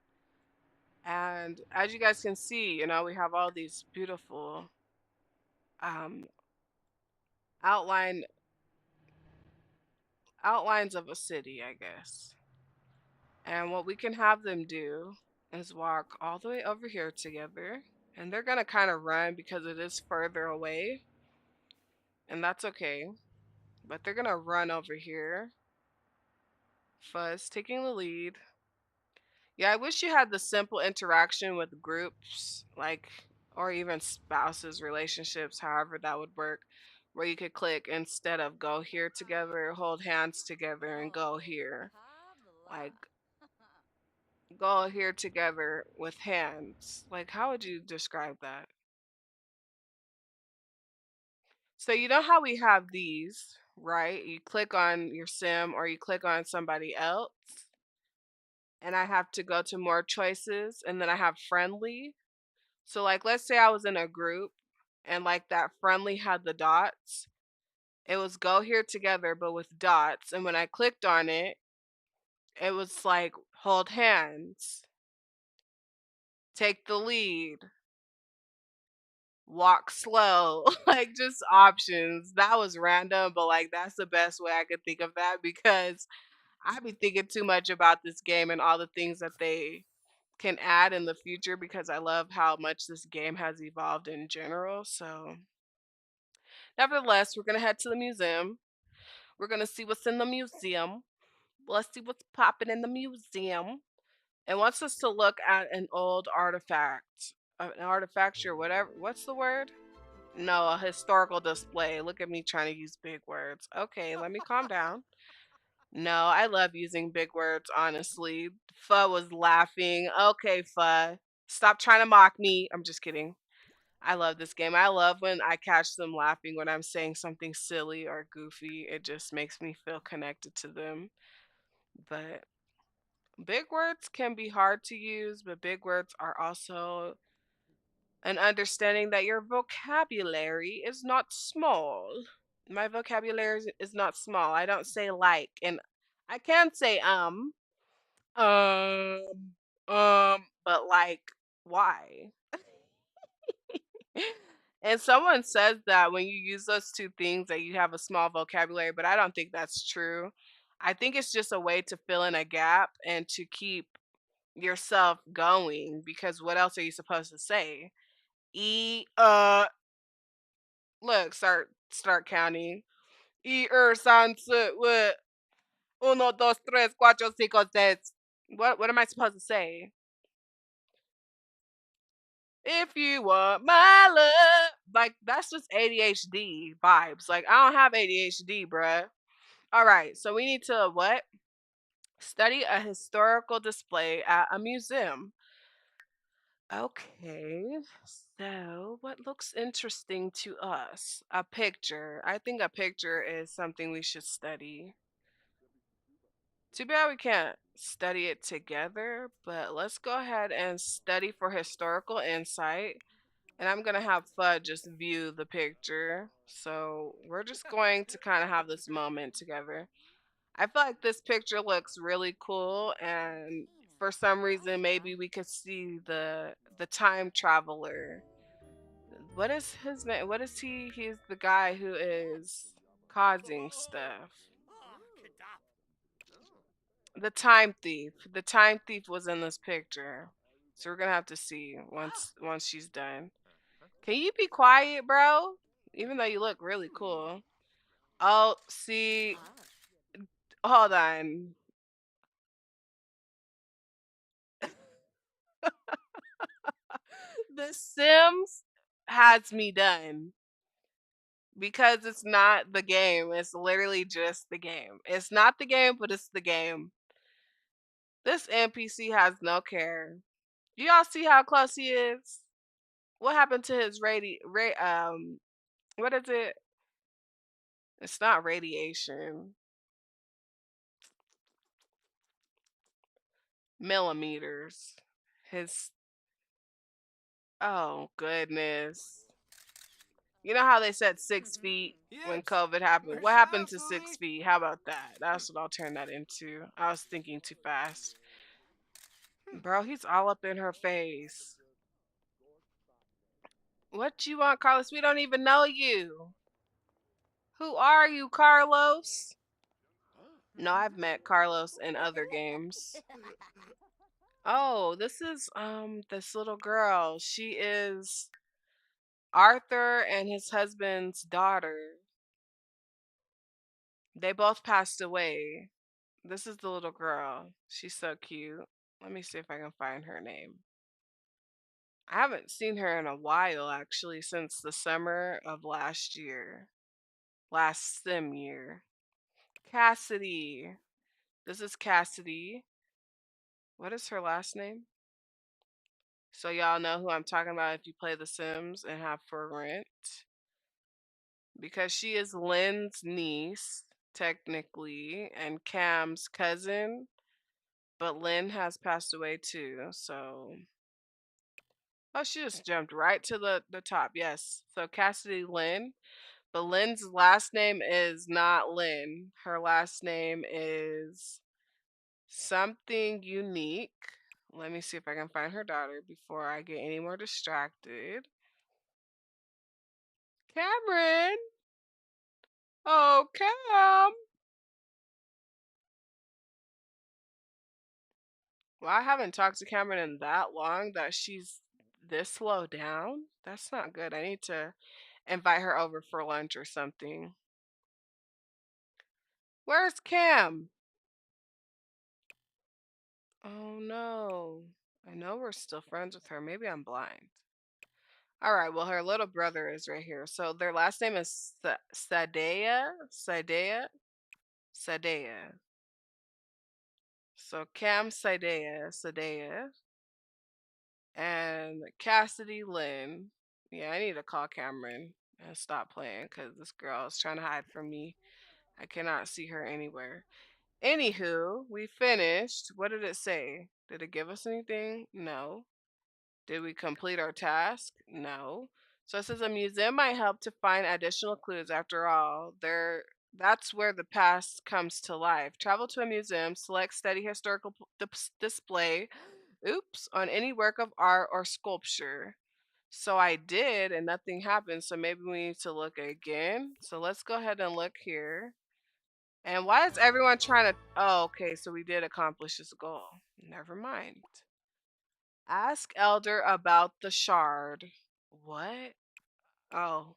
Speaker 1: And as you guys can see, we have all these beautiful um, outline outlines of a city, I guess. And what we can have them do is walk all the way over here together. And they're gonna kind of run because it is further away, and that's okay. But they're gonna run over here. Fuzz taking the lead. Yeah, I wish you had the simple interaction with groups, like, or even spouses, relationships, however that would work, where you could click instead of go here together, hold hands together, and go
Speaker 2: Oh,
Speaker 1: here.
Speaker 2: habla.
Speaker 1: Like, go here together with hands. Like, how would you describe that? So, you know how we have these, right? You click on your sim or you click on somebody else, and I have to go to more choices, and then I have friendly. So, like, let's say I was in a group and like that friendly had the dots. It was go here together, but with dots. And when I clicked on it, it was like hold hands, take the lead, walk slow, like just options. That was random, but like that's the best way I could think of that because I be thinking too much about this game and all the things that they can add in the future because I love how much this game has evolved in general. So, nevertheless, we're going to head to the museum. We're going to see what's in the museum. Let's see what's popping in the museum. It wants us to look at an old artifact, an artifacture, whatever. What's the word? No, a historical display. Look at me trying to use big words. Okay, let me calm down. No, I love using big words, honestly. Pho was laughing. Okay, Pho. Stop trying to mock me. I'm just kidding. I love this game. I love when I catch them laughing when I'm saying something silly or goofy. It just makes me feel connected to them. But big words can be hard to use, but big words are also an understanding that your vocabulary is not small. My vocabulary is not small. I don't say like, and I can say um, but like, why? And someone says that when you use those two things that you have a small vocabulary, but I don't think that's true. I think it's just a way to fill in a gap and to keep yourself going because what else are you supposed to say? E look, start counting. San su what uno dos tres cuatro cinco seis. What am I supposed to say? If you want my love, like that's just ADHD vibes. Like I don't have ADHD, bruh. All right, so we need to what? Study a historical display at a museum. Okay, so what looks interesting to us? A picture. I think a picture is something we should study. Too bad we can't study it together, but let's go ahead and study for historical insight. And I'm gonna have Fudd just view the picture. So we're just going to kind of have this moment together. I feel like this picture looks really cool, and for some reason, maybe we could see the time traveler. What is his name? What is he? He's the guy who is causing stuff. The time thief. The time thief was in this picture. So we're gonna have to see once she's done. Can you be quiet, bro? Even though you look really cool. Oh, see, hold on. The Sims has me done because it's not the game. It's literally just the game. It's not the game, but it's the game. This NPC has no care. Do y'all see how close he is? What happened to his what is it? It's not radiation. Millimeters. His oh goodness. You know how they said 6 feet when COVID happened? What happened to 6 feet? How about that? That's what I'll turn that into. I was thinking too fast. Bro, he's all up in her face. What you want, Carlos? We don't even know you. Who are you, Carlos? No, I've met Carlos in other games. Oh, this is this little girl. She is Arthur and his husband's daughter. They both passed away. This is the little girl. She's so cute. Let me see if I can find her name. I haven't seen her in a while, actually, since the summer of last year. Last sim year. Cassidy. This is Cassidy. What is her last name? So y'all know who I'm talking about if you play The Sims and have for rent. Because she is Lynn's niece, technically, and Cam's cousin. But Lynn has passed away too, so oh, she just jumped right to the top. Yes. So Cassidy Lynn, but Lynn's last name is not Lynn. Her last name is something unique. Let me see if I can find her daughter before I get any more distracted. Cameron. Oh, Cam. Well, I haven't talked to Cameron in that long that she's this slow down. That's not good. I need to invite her over for lunch or something. Where's Cam? Oh no. I know we're still friends with her. Maybe I'm blind. All right, well, her little brother is right here. So their last name is Sadea. Sadea. Sadea. So Cam Sadea. Sadea. And Cassidy Lynn. Yeah, I need to call Cameron and stop playing because this girl is trying to hide from me. I cannot see her anywhere. Anywho, we finished. What did it say? Did it give us anything? No. Did we complete our task? No. So it says a museum might help to find additional clues. After all, that's where the past comes to life. Travel to a museum, select study historical display, oops, on any work of art or sculpture. So I did, and nothing happened. So maybe we need to look again. So let's go ahead and look here. And why is everyone trying to? Oh, okay. So we did accomplish this goal. Never mind. Ask Elder about the shard. What? Oh.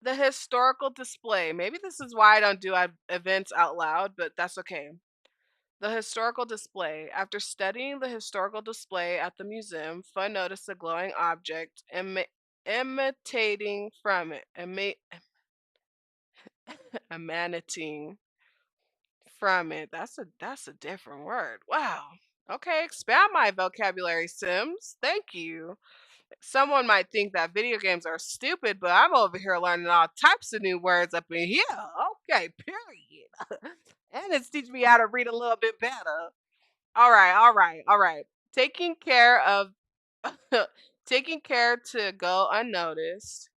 Speaker 1: The historical display. Maybe this is why I don't do events out loud, but that's okay. The historical display. After studying the historical display at the museum, Fun noticed a glowing object imitating from it, emanating from it. That's a different word. Wow. Okay, expand my vocabulary, Sims. Thank you. Someone might think that video games are stupid, but I'm over here learning all types of new words up in here. Okay, period. And it's teaching me how to read a little bit better. All right. Taking care of taking care to go unnoticed.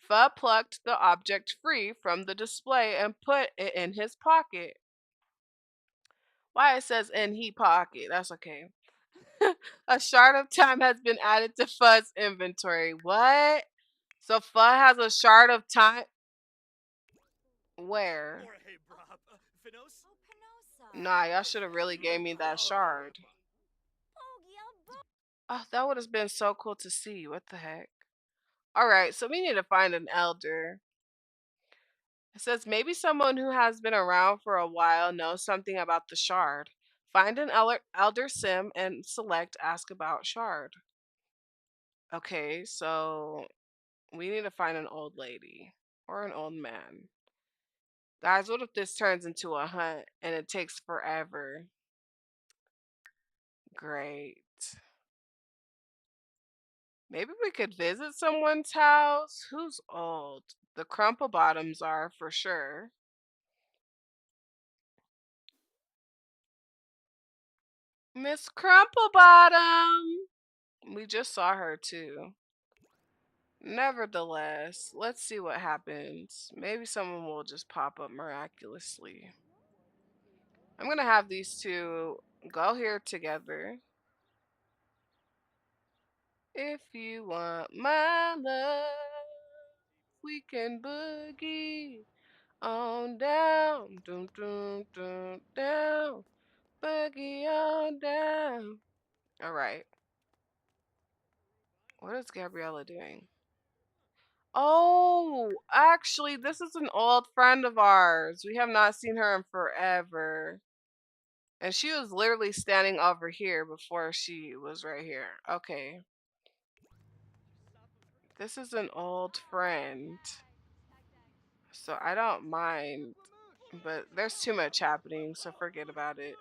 Speaker 1: Fudd plucked the object free from the display and put it in his pocket. Why it says in he pocket? That's okay. A shard of time has been added to Fudd's inventory. What? So Fudd has a shard of time. Where? Nah, y'all should have really gave me that shard. Oh, that would have been so cool to see. What the heck? All right, so we need to find an elder. It says maybe someone who has been around for a while knows something about the shard. Find an elder sim and select ask about shard. Okay, so we need to find an old lady or an old man. Guys, what if this turns into a hunt and it takes forever? Great. Maybe we could visit someone's house. Who's old? The Crumple Bottoms are for sure. Miss Crumple Bottom. We just saw her too. Nevertheless, let's see what happens. Maybe someone will just pop up miraculously. I'm gonna have these two go here together. If you want my love, we can boogie on down, doom doom doom down, boogie on down. All right. What is Gabriella doing? Oh, actually, this is an old friend of ours. We have not seen her in forever. And she was literally standing over here before she was right here. Okay. This is an old friend. So I don't mind, but there's too much happening, so forget about it.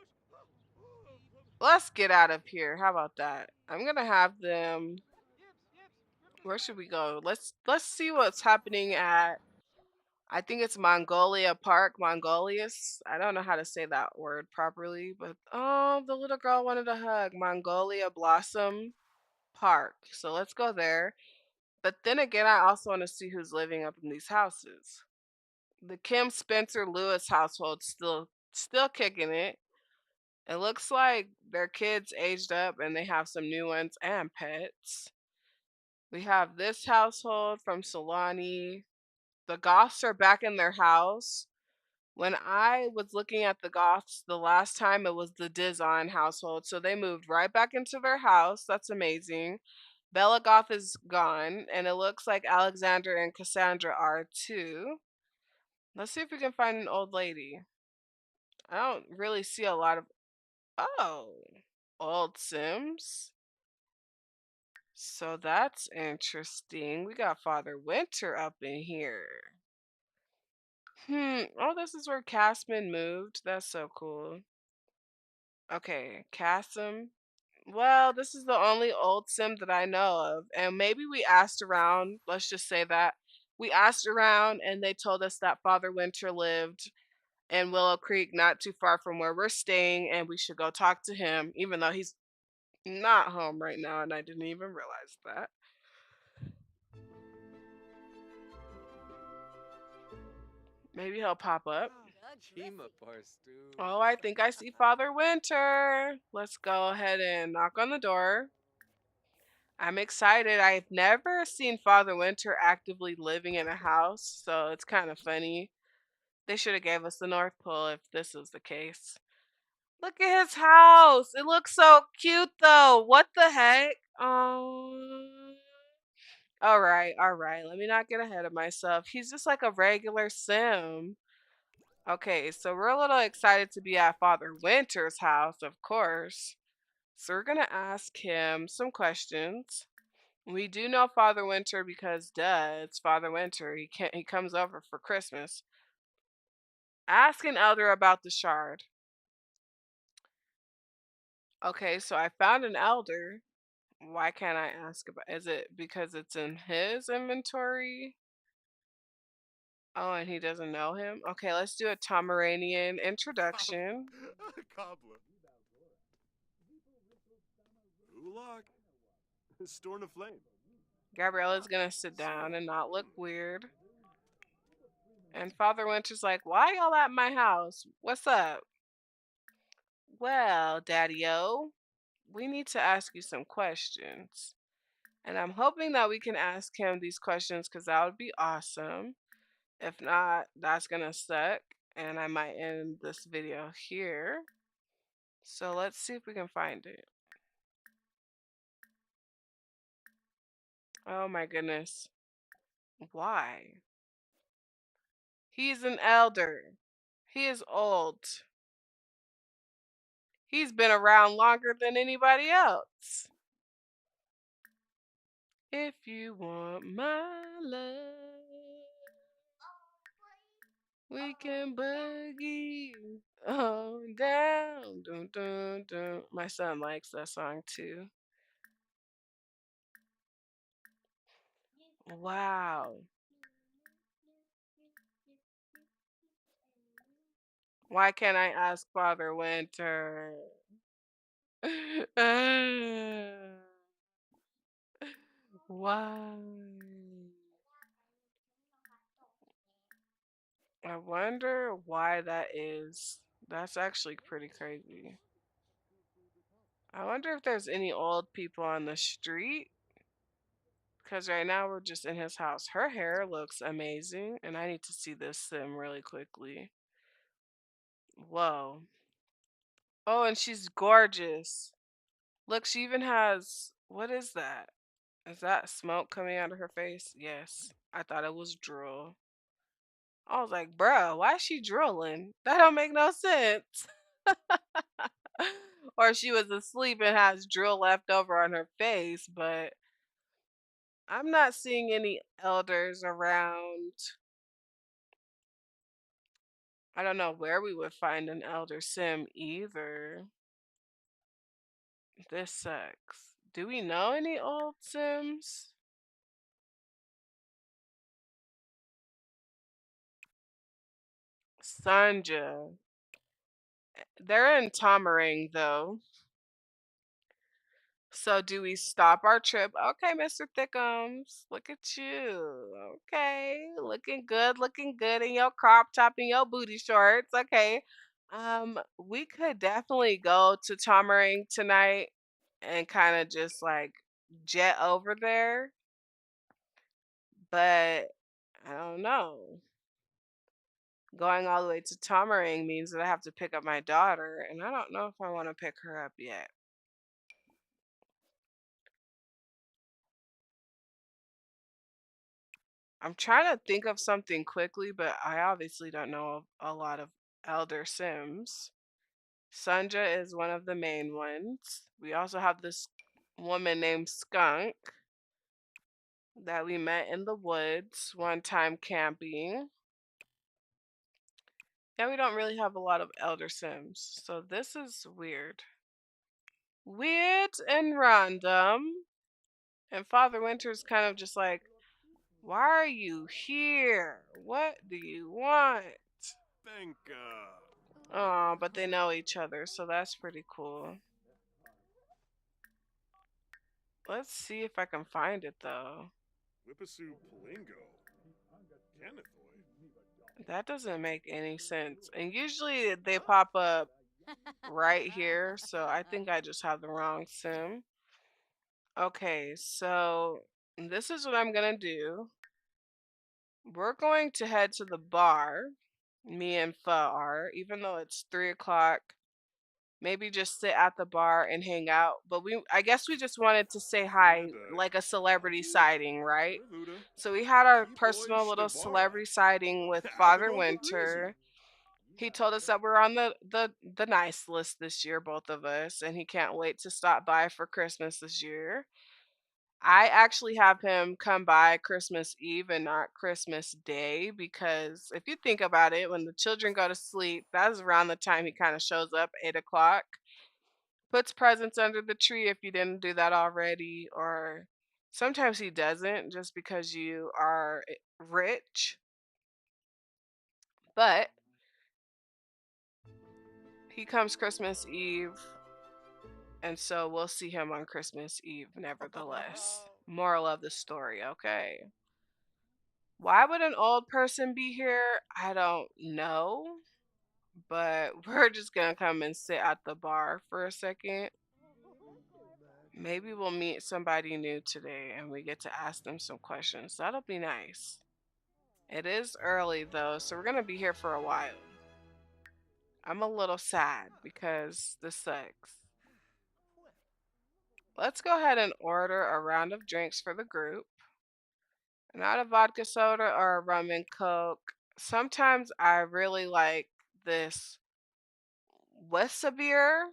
Speaker 1: Let's get out of here. How about that? I'm gonna have them. Where should we go? Let's see what's happening at. I think it's Mongolia Park, Mongolius. I don't know how to say that word properly, but oh, the little girl wanted a hug. Mongolia Blossom Park. So let's go there. But then again, I also want to see who's living up in these houses. The Kim Spencer Lewis household still kicking it. It looks like their kids aged up and they have some new ones and pets. We have this household from Solani. The Goths are back in their house. When I was looking at the Goths the last time, it was the Dizon household. So they moved right back into their house. That's amazing. Bella Goth is gone, and it looks like Alexander and Cassandra are too. Let's see if we can find an old lady. I don't really see a lot of. Oh, old Sims. So that's interesting. We got Father Winter up in here. Oh, this is where Casman moved. That's so cool. Okay, Cassim. Well, this is the only old sim that I know of. And maybe we asked around, let's just say that. We asked around and they told us that Father Winter lived in Willow Creek, not too far from where we're staying, and we should go talk to him, even though he's not home right now, and I didn't even realize that. Maybe he'll pop up. Oh, I think I see Father Winter. Let's go ahead and knock on the door. I'm excited. I've never seen Father Winter actively living in a house, so it's kind of funny. They should have gave us the North Pole if this was the case. Look at his house. It looks so cute though. What the heck? All right, all right. Let me not get ahead of myself. He's just like a regular sim. Okay, so we're a little excited to be at Father Winter's house, of course. So we're gonna ask him some questions. We do know Father Winter because duh, it's Father Winter. He comes over for Christmas. Ask an elder about the shard. Okay, so I found an elder. Why can't I ask about, is it because it's in his inventory? Oh, and he doesn't know him? Okay, let's do a Pomeranian introduction.
Speaker 2: Cobbler. Ulog. Storn of flame.
Speaker 1: Gabriella's gonna sit down and not look weird. And Father Winter's like, why y'all at my house? What's up? Well, Daddy-O, we need to ask you some questions. And I'm hoping that we can ask him these questions because that would be awesome. If not, that's gonna suck. And I might end this video here. So let's see if we can find it. Oh my goodness. Why? He's an elder. He is old. He's been around longer than anybody else. If you want my love, we can boogie on down. Dun, dun, dun. My son likes that song too. Wow. Why can't I ask Father Winter? Why? I wonder why that is. That's actually pretty crazy. I wonder if there's any old people on the street. Because right now we're just in his house. Her hair looks amazing, and I need to see this sim really quickly. Whoa. Oh, and she's gorgeous. Look, she even has, what is that? Is that smoke coming out of her face? Yes. I thought it was drool. I was like, bruh, why is she drooling? That don't make no sense. Or she was asleep and has drool left over on her face, but I'm not seeing any elders around. I don't know where we would find an elder sim either. This sucks. Do we know any old sims? Sanja. They're in Tomering though. So do we stop our trip? Okay, Mr. Thickums. Look at you. Okay. Looking good in your crop top and your booty shorts. Okay. We could definitely go to Tomering tonight and kind of just like jet over there, but I don't know. Going all the way to Tomering means that I have to pick up my daughter, and I don't know if I want to pick her up yet. I'm trying to think of something quickly, but I obviously don't know a lot of Elder Sims. Sunja is one of the main ones. We also have this woman named Skunk that we met in the woods one time camping. Yeah, we don't really have a lot of Elder Sims, so this is weird. Weird and random. And Father Winter's kind of just like, why are you here? What do you want?
Speaker 2: Benka.
Speaker 1: Oh, but they know each other, so that's pretty cool. Let's see if I can find it though.
Speaker 2: Whippasu Plingo. Kennethoy.
Speaker 1: That doesn't make any sense. And usually they pop up right here, so I think I just have the wrong sim. Okay, so this is what I'm gonna do. We're going to head to the bar, me and Pho are, even though it's 3 o'clock. Maybe just sit at the bar and hang out. But I guess we just wanted to say hi,
Speaker 2: Good.
Speaker 1: like a celebrity
Speaker 2: Howdy.
Speaker 1: sighting, right?
Speaker 2: Sure, Luda.
Speaker 1: So we had our
Speaker 2: Key boy
Speaker 1: personal little
Speaker 2: Shtebara.
Speaker 1: celebrity sighting with
Speaker 2: Have it
Speaker 1: Father
Speaker 2: all the breezy.
Speaker 1: Winter. He told us that we're on the nice list this year, both of us, and he can't wait to stop by for Christmas this year. I actually have him come by Christmas Eve and not Christmas Day because if you think about it, when the children go to sleep, that's around the time he kind of shows up, 8 o'clock, puts presents under the tree if you didn't do that already, or sometimes he doesn't just because you are rich. But he comes Christmas Eve, and so we'll see him on Christmas Eve, nevertheless. Moral of the story, okay? Why would an old person be here? I don't know, but we're just gonna come and sit at the bar for a second. Maybe we'll meet somebody new today and we get to ask them some questions. That'll be nice. It is early though, so we're gonna be here for a while. I'm a little sad because this sucks. Let's go ahead and order a round of drinks for the group. Not a vodka soda or a rum and coke. Sometimes I really like this Wesabier,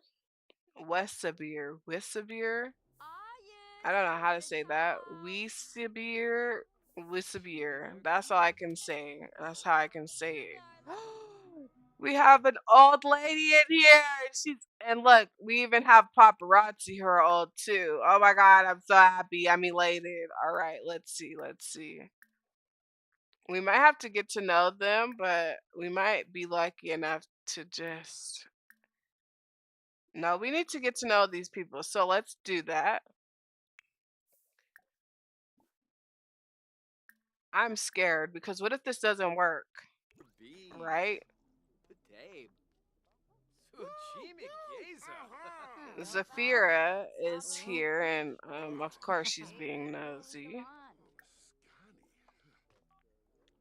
Speaker 1: Wesabier. I don't know how to say that. Wesabier. That's all I can say. That's how I can say it. We have an old lady in here. And look, we even have paparazzi who are old too. Oh my god, I'm so happy. I'm elated. All right, let's see. Let's see. We might have to get to know them, but we might be lucky enough to just no, we need to get to know these people. So let's do that. I'm scared because what if this doesn't work,
Speaker 3: B.
Speaker 1: right?
Speaker 3: Dave. Suchimi
Speaker 1: Zafira is here, and of course she's being nosy.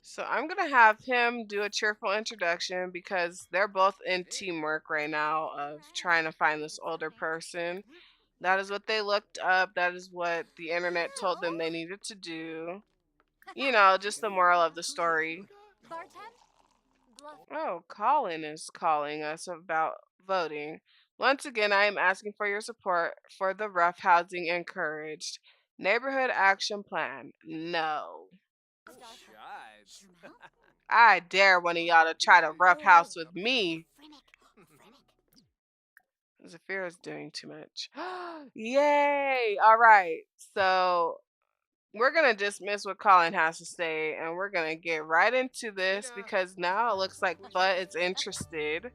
Speaker 1: So I'm gonna have him do a cheerful introduction because they're both in teamwork right now of trying to find this older person. That is what they looked up. That is what the internet told them they needed to do. You know, just the moral of the story. Oh, Colin is calling us about voting. Once again, I am asking for your support for the Rough Housing Encouraged Neighborhood Action Plan. No.
Speaker 3: Shives.
Speaker 1: I dare one of y'all to try to rough house with me. Zafira's doing too much. Yay! All right. So we're going to dismiss what Colin has to say and we're going to get right into this because now it looks like Fudd is interested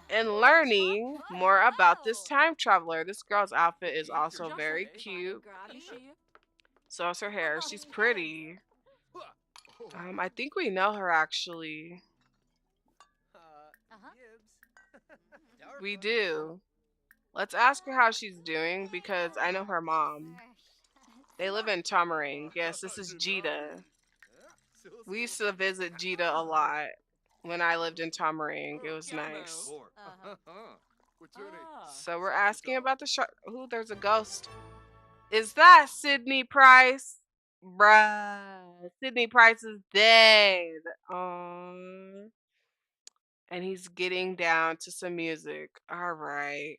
Speaker 1: in learning more about this time traveler. This girl's outfit is also very cute. So is her hair. She's pretty. I think we know her actually. We do. Let's ask her how she's doing because I know her mom. They live in Tomarang. Yes, this is Jita. We used to visit Jita a lot when I lived in Tomarang. It was nice. So we're asking about the shark. Ooh, there's a ghost. Is that Sydney Price? Bruh. Sydney Price is dead. And he's getting down to some music. All right.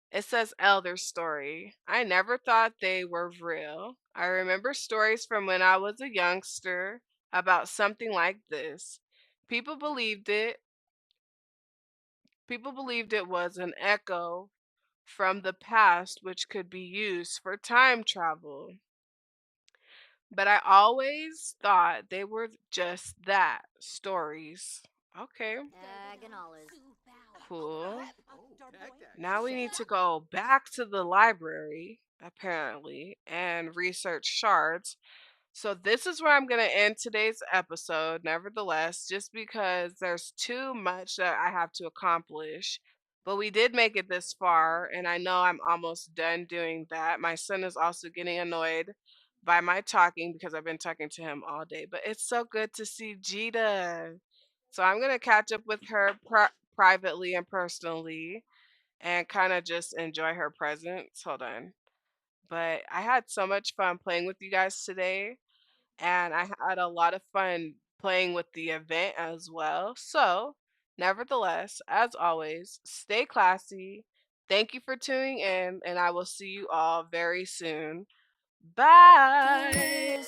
Speaker 1: It says Elder Story. I never thought they were real. I remember stories from when I was a youngster about something like this. People believed it. People believed it was an echo from the past which could be used for time travel. But I always thought they were just that, stories. Okay, cool. Now we need to go back to the library, apparently, and research shards. So this is where I'm going to end today's episode, nevertheless, just because there's too much that I have to accomplish. But we did make it this far, and I know I'm almost done doing that. My son is also getting annoyed by my talking because I've been talking to him all day. But it's so good to see Jita. So I'm gonna catch up with her privately and personally, and kind of just enjoy her presence. Hold on. But I had so much fun playing with you guys today, and I had a lot of fun playing with the event as well. So, nevertheless, as always, stay classy. Thank you for tuning in, and I will see you all very soon. Bye.